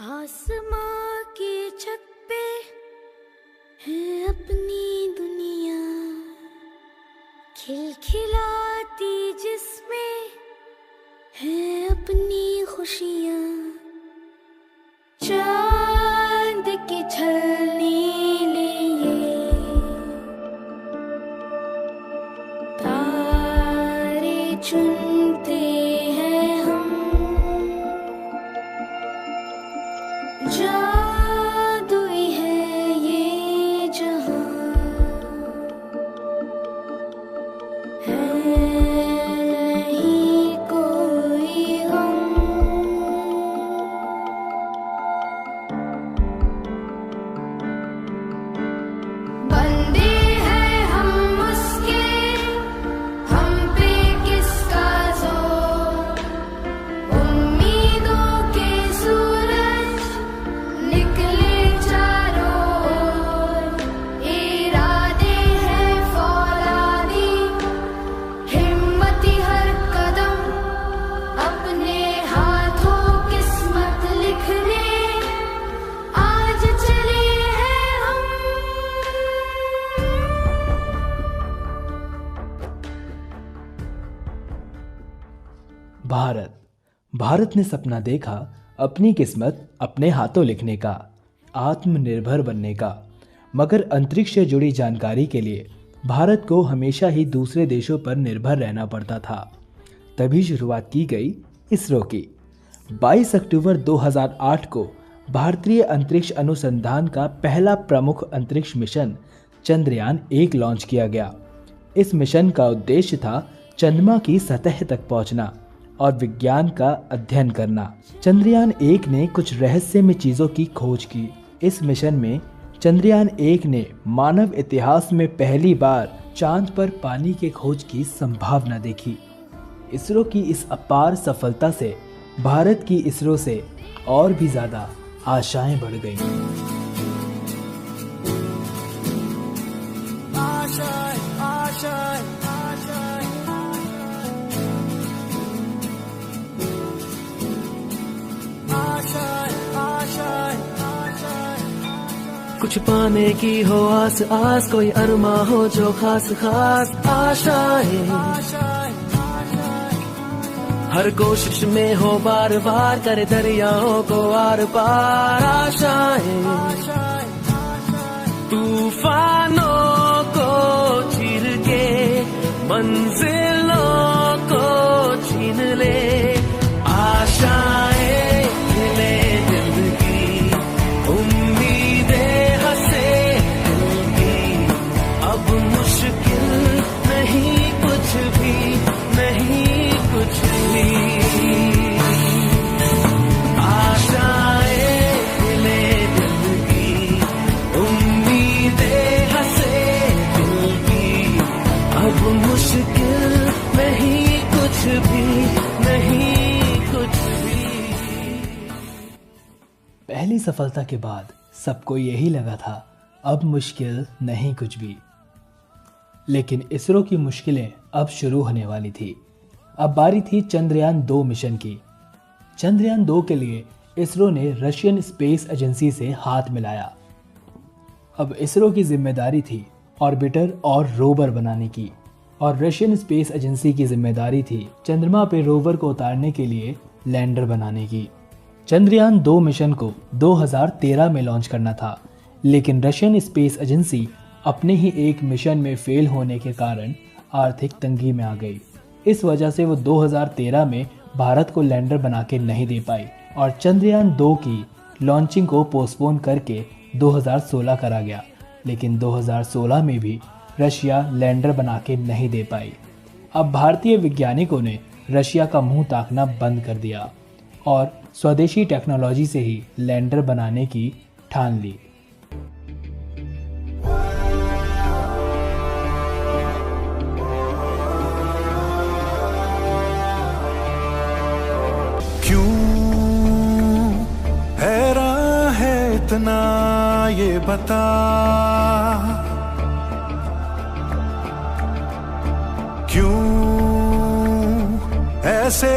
आसमां की छत पे है अपनी दुनिया, खिलखिलाती जिसमें है अपनी खुशियाँ। चांद की छलनी लिए तारे चुनते हैं हम, जादुई है ये जहां, है नहीं कोई गम। बंदे हैं हम उसके, हम पे किसका जोर, उम्मीदों के सूरज निकले चारों ओर। इरादे हैं फौलादी, हिम्मती हर कदम, अपने हाथों किस्मत लिखने आज चले हैं हम। भारत ने सपना देखा अपनी किस्मत अपने हाथों लिखने का, आत्मनिर्भर बनने का। मगर अंतरिक्ष से जुड़ी जानकारी के लिए भारत को हमेशा ही दूसरे देशों पर निर्भर रहना पड़ता था। तभी शुरुआत की गई इसरो की। 22 अक्टूबर 2008 को भारतीय अंतरिक्ष अनुसंधान का पहला प्रमुख अंतरिक्ष मिशन चंद्रयान-1 लॉन्च किया गया। इस मिशन का उद्देश्य था चंद्रमा की सतह तक पहुंचना और विज्ञान का अध्ययन करना। चंद्रयान-1 ने कुछ रहस्यमय चीजों की खोज की। इस मिशन में चंद्रयान-1 ने मानव इतिहास में पहली बार चांद पर पानी के खोज की संभावना देखी। इसरो की इस अपार सफलता से भारत की इसरो से और भी ज्यादा आशाएं बढ़ गईं। कुछ पाने की हो आस आस, कोई अरमा हो जो खास खास आशाएं, हर कोशिश में हो बार बार, करे दरियाओं को आर पार आशाएं। तूफानों को चीर के मंजिलों को छीन ले आशाएं, खिले दिल की उम्मीदें, हंसे दिल की। अब मुश्किल नहीं कुछ भी, नहीं कुछ भी। आशाएं खिले दिल की उम्मीदें, हंसे दिल की। अब मुश्किल नहीं कुछ भी, नहीं कुछ भी। पहली सफलता के बाद सबको यही लगा था अब मुश्किल नहीं कुछ भी। लेकिन इसरो की मुश्किलें अब शुरू होने वाली थी। अब बारी थी चंद्रयान-2 मिशन की। चंद्रयान-2 के लिए इसरो ने रशियन स्पेस एजेंसी से हाथ मिलाया। अब इसरो की जिम्मेदारी थी ऑर्बिटर और रोवर बनाने की, और रशियन स्पेस एजेंसी की जिम्मेदारी थी चंद्रमा पे रोवर को उतारने के लिए लैंडर बनाने की। चंद्रयान-2 मिशन को 2013 में लॉन्च करना था, लेकिन रशियन स्पेस एजेंसी अपने ही एक मिशन में फेल होने के कारण आर्थिक तंगी में आ गई। इस वजह से वो 2013 में भारत को लैंडर बना के नहीं दे पाई और चंद्रयान-2 की लॉन्चिंग को पोस्टपोन करके 2016 करा गया। लेकिन 2016 में भी रशिया लैंडर बना के नहीं दे पाई। अब भारतीय वैज्ञानिकों ने रशिया का मुंह ताकना बंद कर दिया और स्वदेशी टेक्नोलॉजी से ही लैंडर बनाने की ठान ली। क्यों हैरान है इतना ये बता, क्यों ऐसे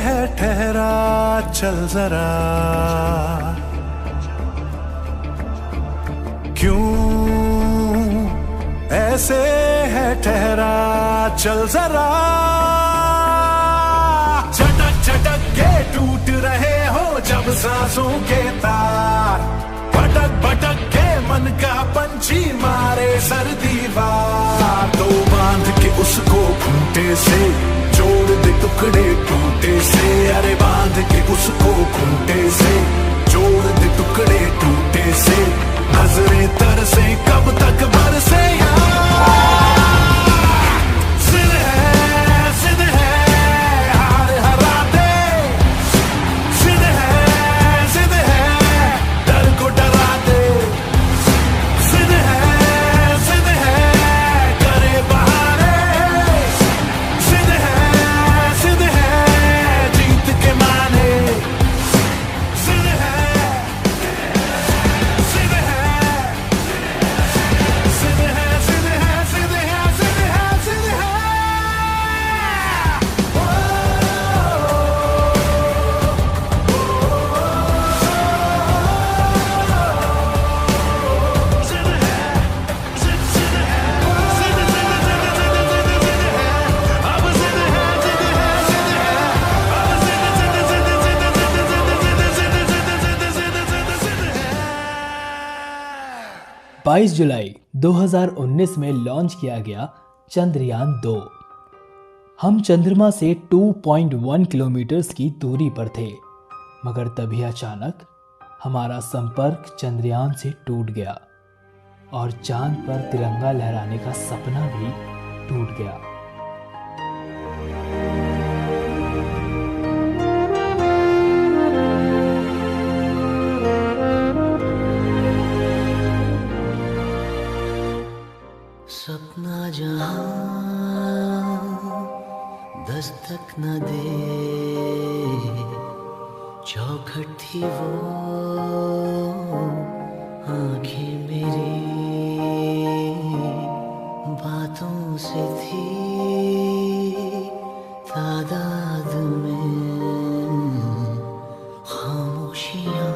है ठहरा चल जरा। क्यों ऐसे है ठहरा, चल जरा। झटक झटक के टूट रहे हो जब सांसों के तार, भटक भटक के मन का पंछी मारे सर्दी वार। तो बांध के उसको खूंटे से, जोड़ दे टुकड़े टूटे से। अरे बांध के उसको खूंटे से, जोड़ दे टुकड़े टूटे से। नजरें तरसे कब तक बरसे यार। जिद है हार हरा दे। जिद है डर को डरा दे। जिद है करे बहारे। जिद है जीत के माने। जिद है बाईस जुलाई 2019 में लॉन्च किया गया चंद्रयान 2। हम चंद्रमा से 2.1 किलोमीटर की दूरी पर थे, मगर तभी अचानक हमारा संपर्क चंद्रयान से टूट गया और चांद पर तिरंगा लहराने का सपना भी टूट गया। सपना जहां दस्तक न दे, चौखट थी वो आंखें मेरी, बातों से थी तादाद में खामोशियां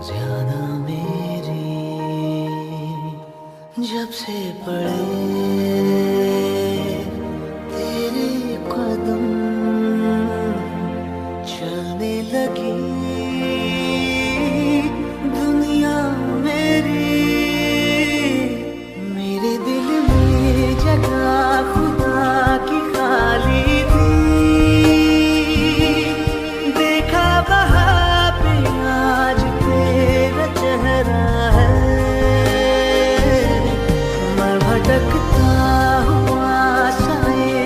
ज्यादा मेरी। जब से पड़े तेरे कदम, चलने लगी दुनिया मेरी। मेरे दिल में जगह खुदा की खाली थी, देखा वहाँ पे आज तेरा चेहरा है। भटकता हुआ सा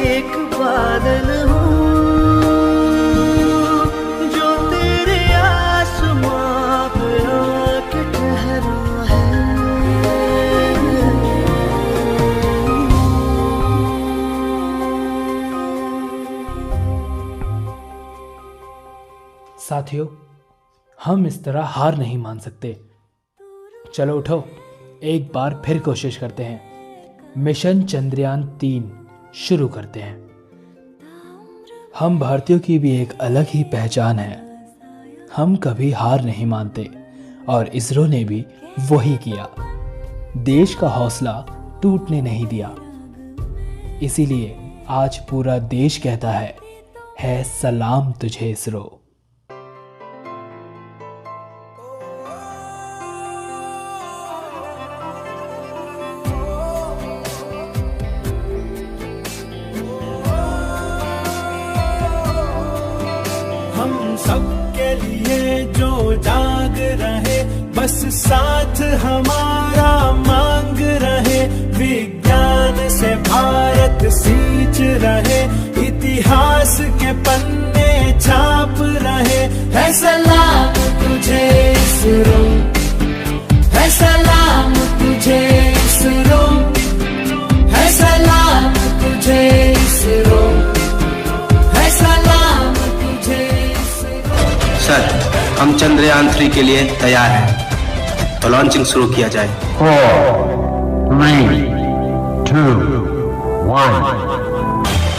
एक बादल हूँ, जो तेरे आसमां पे आके ठहरा है। साथियों, हम इस तरह हार नहीं मान सकते। चलो उठो, एक बार फिर कोशिश करते हैं। मिशन चंद्रयान 3 शुरू करते हैं। हम भारतीयों की भी एक अलग ही पहचान है। हम कभी हार नहीं मानते और इसरो ने भी वही किया। देश का हौसला टूटने नहीं दिया। इसीलिए आज पूरा देश कहता है सलाम तुझे इसरो। सबके लिए जो जाग रहे, बस साथ हमारा मांग रहे। विज्ञान से भारत सींच रहे, इतिहास के पन्ने छाप रहे। है सलाम तुझे इसरो, है सलाम तुझे इसरो, है सलाम तुझे इसरो, है सलाम तुझे। सर, हम चंद्रयान 3 के लिए तैयार हैं, तो लॉन्चिंग शुरू किया जाए। 4, 3, 2, 1।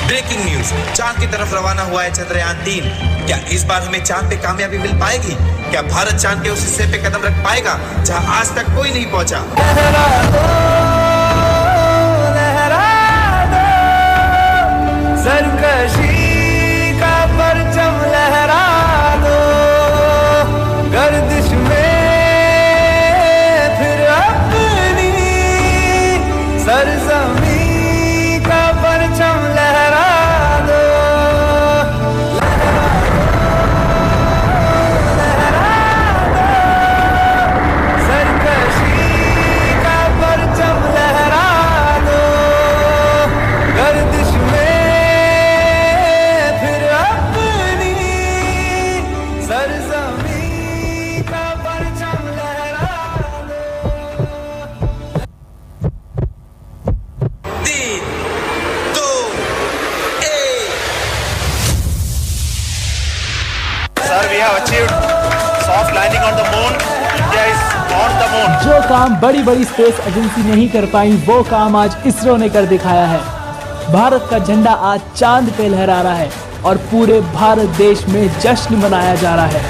ब्रेक ब्रेकिंग न्यूज, चांद की तरफ रवाना हुआ है चंद्रयान-3। क्या इस बार हमें चांद पे कामयाबी मिल पाएगी? क्या भारत चांद के उस हिस्से पे कदम रख पाएगा जहां आज तक कोई नहीं पहुंचा? सरकशी का परचम लहरा दो, गर्दिश में फिर अपनी सरजमी का परचम लहरा दो, सरकशी का परचम लहरा दो, गर्दिश में Sir, we have achieved soft landing on the moon. India is on the moon. जो काम बड़ी बड़ी स्पेस एजेंसी नहीं कर पाई, वो काम आज इसरो ने कर दिखाया है। भारत का झंडा आज चांद पे लहरा रहा है और पूरे भारत देश में जश्न मनाया जा रहा है।